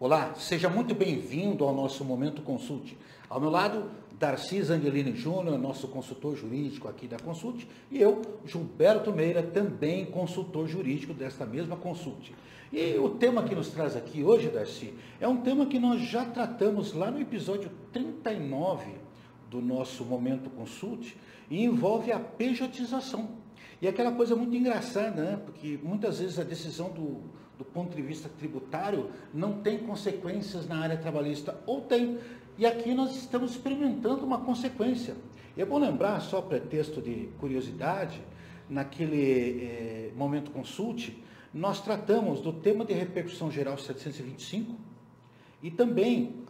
Olá, seja muito bem-vindo ao nosso Momento Consulte. Ao meu lado, Darcy Zangelini Júnior, nosso consultor jurídico aqui da Consulte, e eu, Gilberto Meira, também consultor jurídico desta mesma Consulte. E o tema que nos traz aqui hoje, Darcy, é um tema que nós já tratamos lá no episódio 39 do nosso Momento Consulte e envolve a pejotização. E é aquela coisa muito engraçada, né? Porque muitas vezes a decisão do ponto de vista tributário não tem consequências na área trabalhista, ou tem. E aqui nós estamos experimentando uma consequência. E é bom lembrar, só pretexto de curiosidade, naquele Momento Consulte, nós tratamos do tema de repercussão geral 725 e também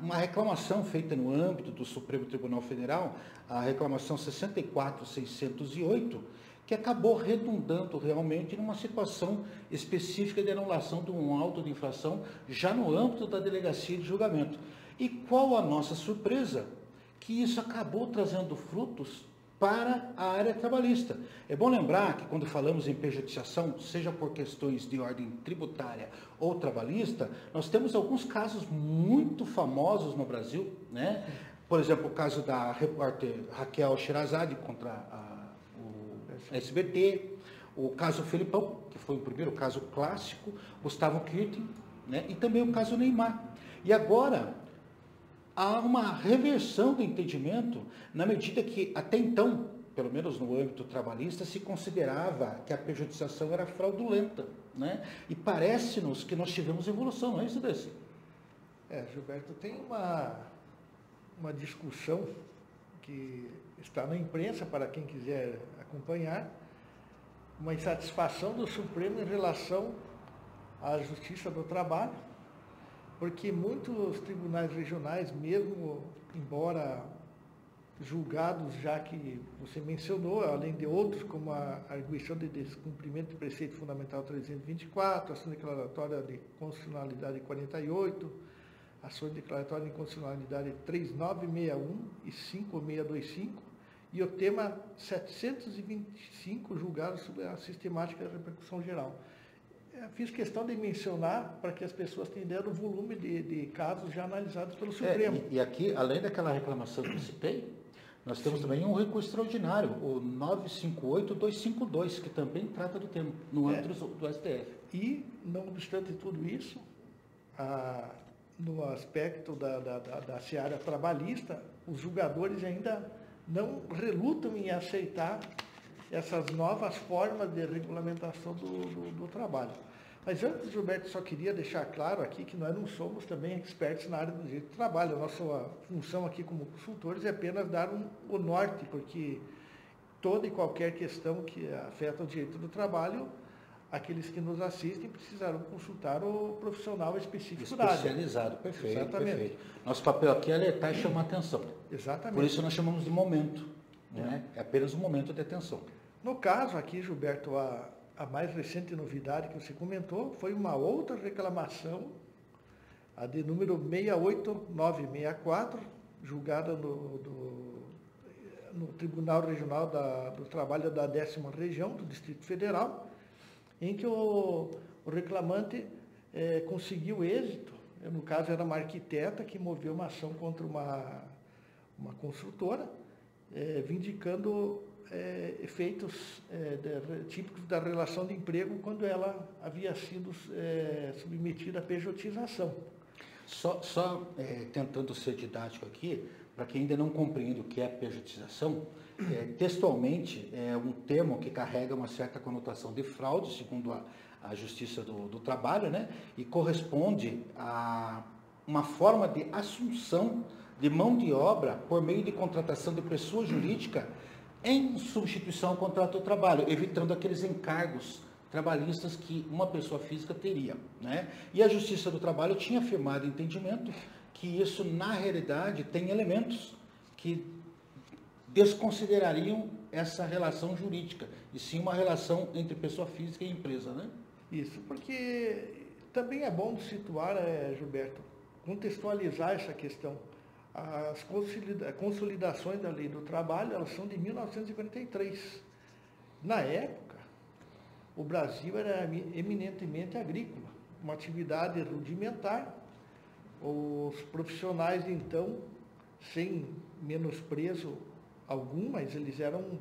uma reclamação feita no âmbito do Supremo Tribunal Federal, a reclamação 64.608, que acabou redundando realmente numa situação específica de anulação de um auto de infração já no âmbito da delegacia de julgamento. E qual a nossa surpresa? Que isso acabou trazendo frutos para a área trabalhista. É bom lembrar que quando falamos em pejotização, seja por questões de ordem tributária ou trabalhista, nós temos alguns casos muito famosos no Brasil, né? Por exemplo, o caso da repórter Raquel Sherazade contra o SBT, o caso Felipão, que foi o primeiro caso clássico, Gustavo Kirten, né? E também o caso Neymar. E agora há uma reversão do entendimento, na medida que até então, pelo menos no âmbito trabalhista, se considerava que a pejotização era fraudulenta, né? E parece-nos que nós tivemos evolução, não é isso, Desse? Gilberto, tem uma discussão que está na imprensa, para quem quiser acompanhar, uma insatisfação do Supremo em relação à Justiça do Trabalho, porque muitos tribunais regionais, mesmo embora julgados, já que você mencionou, além de outros, como a arguição de descumprimento do preceito fundamental 324, ação declaratória de constitucionalidade 48, ações declaratórias de inconstitucionalidade 3961 e 5625, e o tema 725, julgado sobre a sistemática da repercussão geral. Fiz questão de mencionar para que as pessoas tenham ideia do volume de casos já analisados pelo Supremo. E aqui, além daquela reclamação que eu citei, nós temos também um recurso extraordinário, o 958-252, que também trata do tema, no âmbito do STF. E, não obstante tudo isso, no aspecto da seara trabalhista, os julgadores ainda não relutam em aceitar essas novas formas de regulamentação do trabalho. Mas antes, Gilberto, só queria deixar claro aqui que nós não somos também expertos na área do direito do trabalho. A nossa função aqui como consultores é apenas dar o norte, porque toda e qualquer questão que afeta o direito do trabalho, aqueles que nos assistem precisarão consultar o profissional específico da área. Especializado, perfeito. Exatamente. Perfeito. Nosso papel aqui é alertar e chamar atenção. Exatamente. Por isso nós chamamos de momento, né? É apenas um momento de atenção. No caso aqui, Gilberto, a mais recente novidade que você comentou foi uma outra reclamação, a de número 68964, julgada no Tribunal Regional do Trabalho da 10ª Região do Distrito Federal, em que o reclamante conseguiu êxito. No caso, era uma arquiteta que moveu uma ação contra uma construtora, vindicando efeitos típicos da relação de emprego quando ela havia sido submetida à pejotização. Só tentando ser didático aqui, para quem ainda não compreende o que é pejotização, textualmente é um termo que carrega uma certa conotação de fraude, segundo a Justiça do Trabalho, né? E corresponde a uma forma de assunção de mão de obra por meio de contratação de pessoa jurídica em substituição ao contrato de trabalho, evitando aqueles encargos trabalhistas que uma pessoa física teria, né? E a Justiça do Trabalho tinha afirmado entendimento que isso, na realidade, tem elementos que desconsiderariam essa relação jurídica, e sim uma relação entre pessoa física e empresa, né? Isso, porque também é bom situar, Gilberto, contextualizar essa questão. As consolidações da Lei do Trabalho, elas são de 1943. Na época, o Brasil era eminentemente agrícola, uma atividade rudimentar, Os profissionais, então, sem menosprezo algum, mas eles eram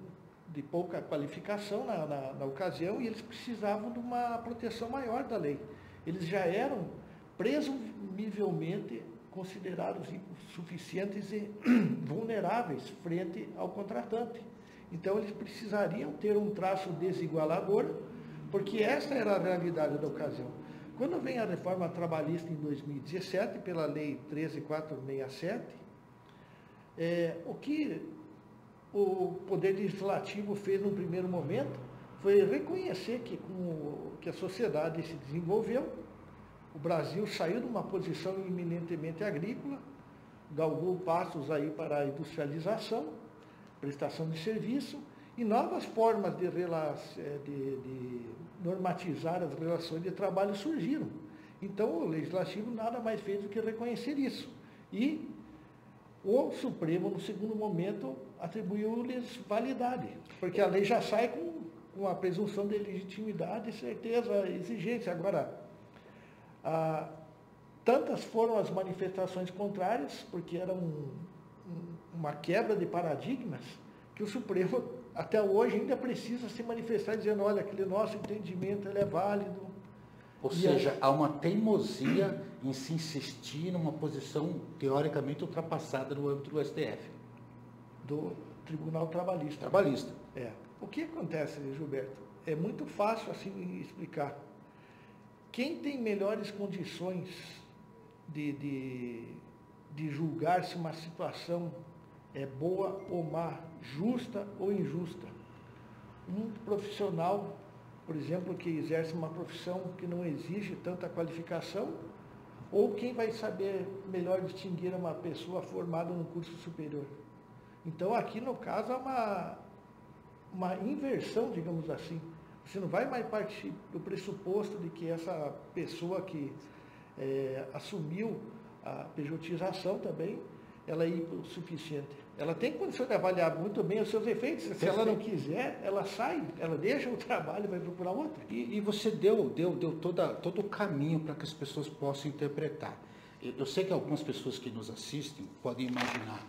de pouca qualificação na ocasião e eles precisavam de uma proteção maior da lei. Eles já eram presumivelmente considerados insuficientes e vulneráveis frente ao contratante. Então, eles precisariam ter um traço desigualador, porque essa era a realidade da ocasião. Quando vem a reforma trabalhista em 2017, pela Lei 13.467, o que o Poder Legislativo fez num primeiro momento foi reconhecer que, com que a sociedade se desenvolveu, o Brasil saiu de uma posição eminentemente agrícola, galgou passos aí para a industrialização, prestação de serviço e novas formas de normatizar as relações de trabalho surgiram. Então, o Legislativo nada mais fez do que reconhecer isso. E o Supremo, no segundo momento, atribuiu-lhes validade, porque a lei já sai com a presunção de legitimidade, certeza, exigência. Agora, tantas foram as manifestações contrárias, porque era uma quebra de paradigmas, que o Supremo até hoje ainda precisa se manifestar dizendo, olha, aquele nosso entendimento ele é válido. Ou seja, há uma teimosia em se insistir numa posição teoricamente ultrapassada no âmbito do STF. Do Tribunal Trabalhista. Trabalhista. O que acontece, Gilberto? É muito fácil assim explicar. Quem tem melhores condições de julgar se uma situação é boa ou má, justa ou injusta? Um profissional, por exemplo, que exerce uma profissão que não exige tanta qualificação, ou quem vai saber melhor distinguir uma pessoa formada num curso superior? Então, aqui no caso, há uma inversão, digamos assim. Você não vai mais partir do pressuposto de que essa pessoa que assumiu a pejotização também, ela é hipossuficiente. Ela tem condição de avaliar muito bem os seus efeitos. Se ela não quiser, ela sai, ela deixa o trabalho e vai procurar outro. E você deu todo o caminho para que as pessoas possam interpretar. Eu sei que algumas pessoas que nos assistem podem imaginar,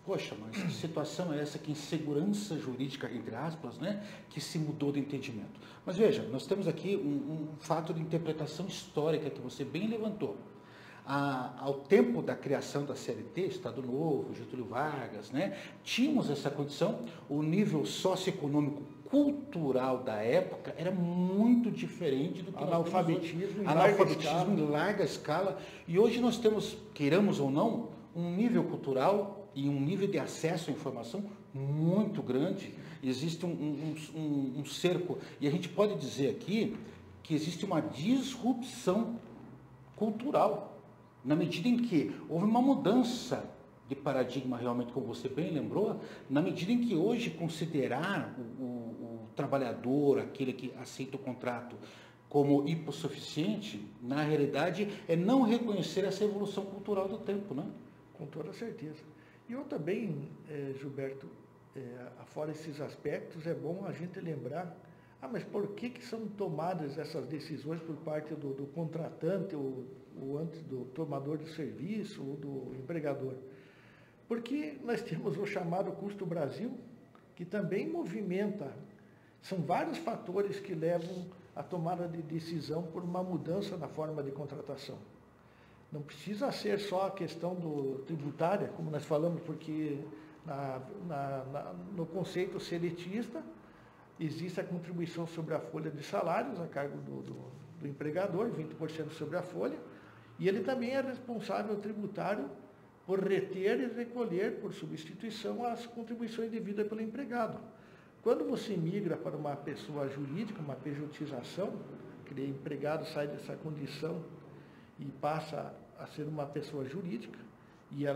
poxa, mas que situação é essa, que insegurança jurídica, entre aspas, né, que se mudou de entendimento? Mas veja, nós temos aqui um fato de interpretação histórica que você bem levantou. Ao tempo da criação da CLT, Estado Novo, Getúlio Vargas, né, tínhamos essa condição, o nível socioeconômico cultural da época era muito diferente do que analfabetismo em larga escala. E hoje nós temos, queiramos ou não, um nível cultural e um nível de acesso à informação muito grande. Existe um cerco, e a gente pode dizer aqui que existe uma disrupção cultural, na medida em que houve uma mudança de paradigma, realmente, como você bem lembrou, na medida em que hoje considerar o trabalhador, aquele que aceita o contrato, como hipossuficiente, na realidade, é não reconhecer essa evolução cultural do tempo, né? Com toda certeza. E eu também, Gilberto, afora esses aspectos, é bom a gente lembrar, mas por que são tomadas essas decisões por parte do contratante, ou antes do tomador de serviço, ou do empregador? Porque nós temos o chamado custo Brasil, que também movimenta, são vários fatores que levam à tomada de decisão por uma mudança na forma de contratação. Não precisa ser só a questão tributária, como nós falamos, porque no conceito seletista existe a contribuição sobre a folha de salários a cargo do empregador, 20% sobre a folha, e ele também é responsável tributário por reter e recolher, por substituição, as contribuições devidas pelo empregado. Quando você migra para uma pessoa jurídica, uma pejotização, aquele empregado sai dessa condição e passa a ser uma pessoa jurídica, e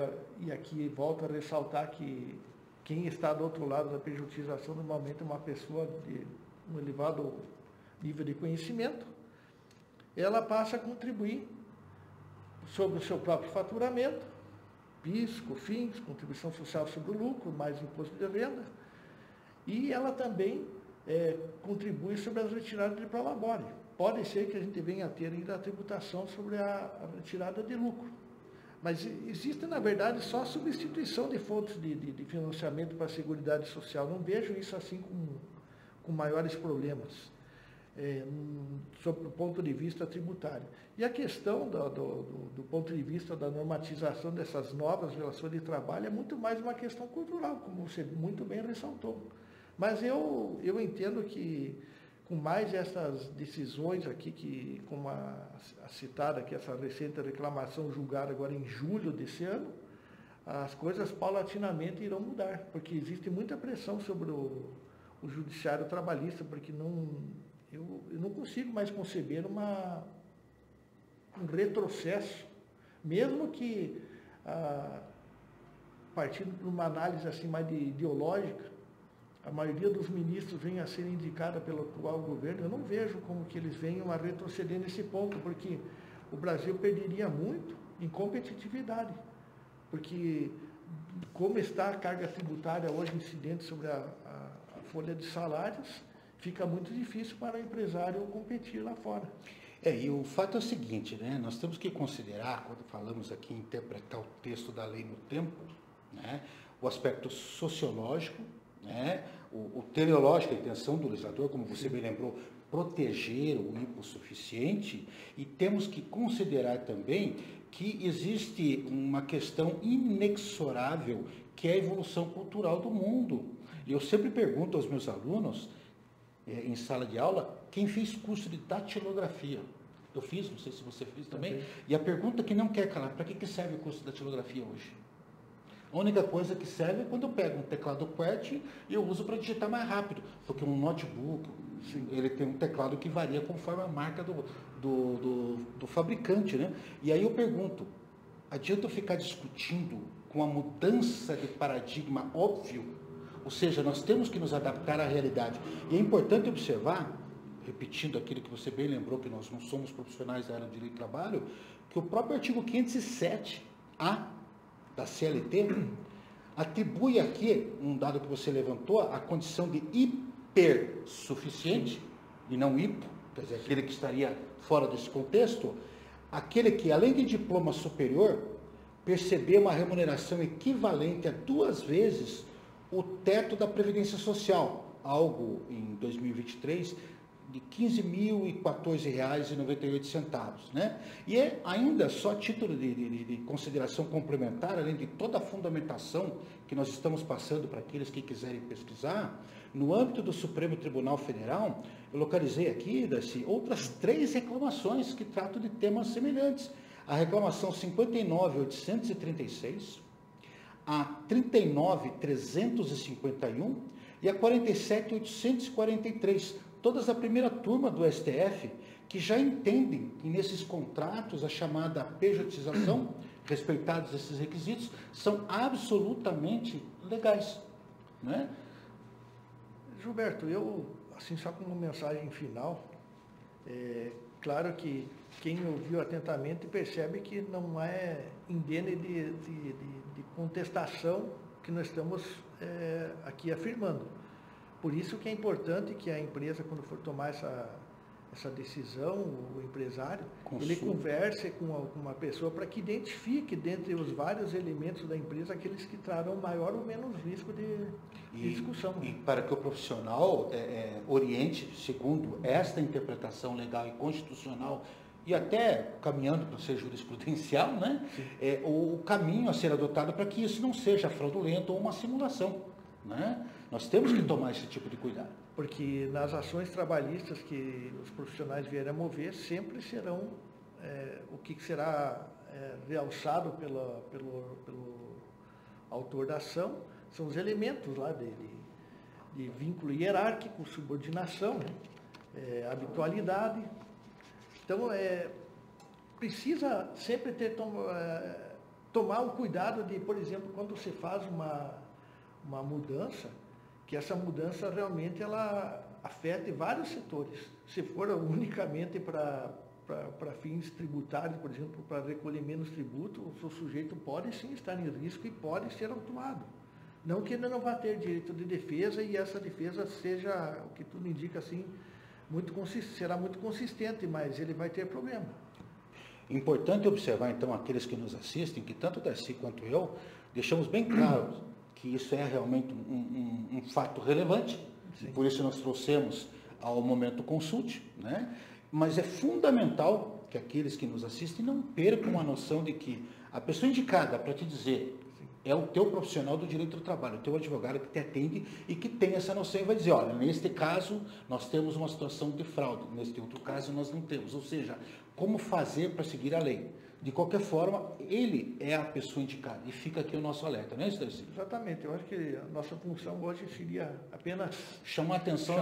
aqui volto a ressaltar que quem está do outro lado da pejotização normalmente é uma pessoa de um elevado nível de conhecimento, ela passa a contribuir sobre o seu próprio faturamento, PIS, COFINS, contribuição social sobre o lucro, mais imposto de renda, e ela também contribui sobre as retiradas de prolabore. Pode ser que a gente venha a ter ainda a tributação sobre a retirada de lucro. Mas existe, na verdade, só a substituição de fontes de financiamento para a Seguridade Social. Não vejo isso assim com maiores problemas, sob o ponto de vista tributário. E a questão do ponto de vista da normatização dessas novas relações de trabalho é muito mais uma questão cultural, como você muito bem ressaltou. Mas eu entendo que, com mais essas decisões aqui, como a citada aqui, essa recente reclamação julgada agora em julho desse ano, as coisas paulatinamente irão mudar, porque existe muita pressão sobre o judiciário trabalhista, porque eu não consigo mais conceber um retrocesso, mesmo que, partindo de uma análise assim mais ideológica, a maioria dos ministros venha a ser indicada pelo atual governo, eu não vejo como que eles venham a retroceder nesse ponto, porque o Brasil perderia muito em competitividade, porque como está a carga tributária hoje incidente sobre a folha de salários, fica muito difícil para o empresário competir lá fora. E o fato é o seguinte, né? Nós temos que considerar, quando falamos aqui em interpretar o texto da lei no tempo, né, o aspecto sociológico, né, o teleológico, a intenção do legislador, como você bem lembrou, proteger o hipossuficiente, e temos que considerar também que existe uma questão inexorável, que é a evolução cultural do mundo. E eu sempre pergunto aos meus alunos, em sala de aula, quem fez curso de datilografia. Eu fiz, não sei se você fez também. E a pergunta que não quer calar, para que serve o curso de datilografia hoje? A única coisa que serve é quando eu pego um teclado QWERTY e eu uso para digitar mais rápido, porque um notebook, ele tem um teclado que varia conforme a marca do fabricante, né? E aí eu pergunto, adianta eu ficar discutindo com a mudança de paradigma óbvio? Ou seja, nós temos que nos adaptar à realidade. E é importante observar, repetindo aquilo que você bem lembrou, que nós não somos profissionais da área de direito do trabalho, que o próprio artigo 507-A da CLT atribui aqui, um dado que você levantou, a condição de hipersuficiente, e não hipo, quer dizer, aquele que estaria fora desse contexto, aquele que, além de diploma superior, perceber uma remuneração equivalente a 2 vezes o teto da Previdência Social, algo em 2023 de R$ 15.014,98, né? E é ainda só título de consideração complementar, além de toda a fundamentação que nós estamos passando para aqueles que quiserem pesquisar, no âmbito do Supremo Tribunal Federal, eu localizei aqui, Darcy, outras 3 reclamações que tratam de temas semelhantes. A reclamação 59.836, a 39.351 e a 47.843, todas da primeira turma do STF, que já entendem que nesses contratos a chamada pejotização, respeitados esses requisitos, são absolutamente legais, né? Gilberto, eu, assim, só como mensagem final, claro que quem ouviu atentamente percebe que não é indene de contestação que nós estamos aqui afirmando. Por isso que é importante que a empresa, quando for tomar essa decisão, o empresário, ele converse com uma pessoa para que identifique, dentre os vários elementos da empresa, aqueles que trarão maior ou menos risco de discussão. E para que o profissional oriente, segundo esta interpretação legal e constitucional, e até caminhando para ser jurisprudencial, né? O caminho a ser adotado para que isso não seja fraudulento ou uma simulação, né? Nós temos que tomar esse tipo de cuidado. Porque nas ações trabalhistas que os profissionais vierem a mover, sempre serão, o que será realçado pelo autor da ação, são os elementos lá de vínculo hierárquico, subordinação, né? Habitualidade. Então, precisa sempre tomar o cuidado de, por exemplo, quando você faz uma mudança, que essa mudança realmente ela afete vários setores. Se for unicamente para fins tributários, por exemplo, para recolher menos tributo, o seu sujeito pode sim estar em risco e pode ser autuado. Não que ele não vá ter direito de defesa e essa defesa seja, o que tudo indica assim, será muito consistente, mas ele vai ter problema. Importante observar, então, aqueles que nos assistem, que tanto Darcy quanto eu, deixamos bem claro que isso é realmente um fato relevante, e por isso nós trouxemos ao Momento Consult, né? Mas é fundamental que aqueles que nos assistem não percam a noção de que a pessoa indicada para te dizer é o teu profissional do direito do trabalho, o teu advogado que te atende e que tem essa noção e vai dizer, olha, neste caso nós temos uma situação de fraude, neste outro caso nós não temos, ou seja, como fazer para seguir a lei. De qualquer forma, ele é a pessoa indicada e fica aqui o nosso alerta, não é isso, Darcy? Exatamente, eu acho que a nossa função hoje seria apenas chamar atenção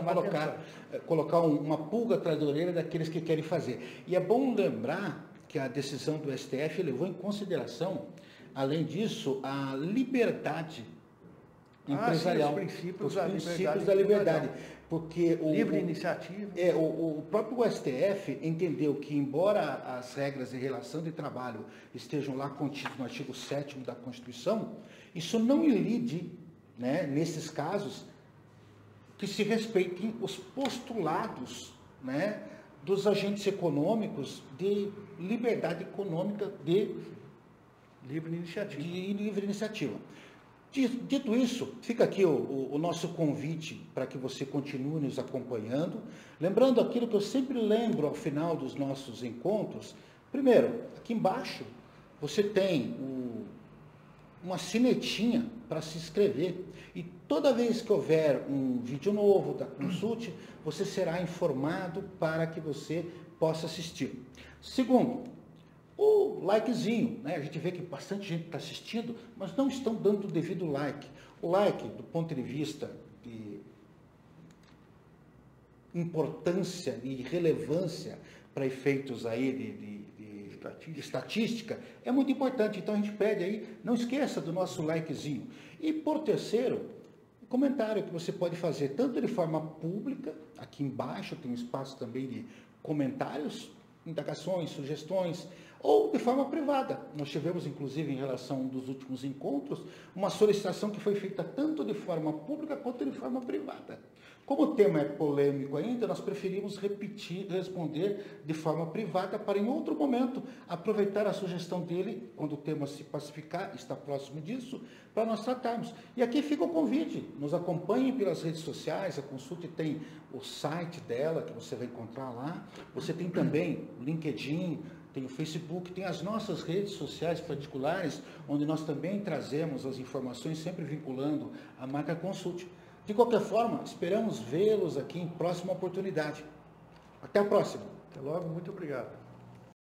e colocar uma pulga atrás da orelha daqueles que querem fazer. E é bom lembrar que a decisão do STF levou em consideração, além disso, a liberdade empresarial, sim, os princípios da liberdade. Porque livre iniciativa. O próprio STF entendeu que, embora as regras de relação de trabalho estejam lá contidas no artigo 7º da Constituição, isso não ilide, né, nesses casos, que se respeitem os postulados, né, dos agentes econômicos de liberdade econômica de livre iniciativa. Dito isso, fica aqui o nosso convite para que você continue nos acompanhando. Lembrando aquilo que eu sempre lembro ao final dos nossos encontros. Primeiro, aqui embaixo, você tem uma sinetinha para se inscrever. E toda vez que houver um vídeo novo da Consult, você será informado para que você possa assistir. Segundo, o likezinho, né? A gente vê que bastante gente está assistindo, mas não estão dando o devido like. O like, do ponto de vista de importância e relevância para efeitos aí de estatística, é muito importante. Então a gente pede aí, não esqueça do nosso likezinho. E por terceiro, comentário que você pode fazer tanto de forma pública, aqui embaixo tem um espaço também de comentários, indagações, sugestões, ou de forma privada. Nós tivemos, inclusive, em relação a um dos últimos encontros, uma solicitação que foi feita tanto de forma pública quanto de forma privada. Como o tema é polêmico ainda, nós preferimos responder de forma privada para, em outro momento, aproveitar a sugestão dele, quando o tema se pacificar, está próximo disso, para nós tratarmos. E aqui fica o convite, nos acompanhem pelas redes sociais, a Consult tem o site dela, que você vai encontrar lá, você tem também o LinkedIn, tem o Facebook, tem as nossas redes sociais particulares, onde nós também trazemos as informações, sempre vinculando a marca Consult. De qualquer forma, esperamos vê-los aqui em próxima oportunidade. Até a próxima. Até logo, muito obrigado.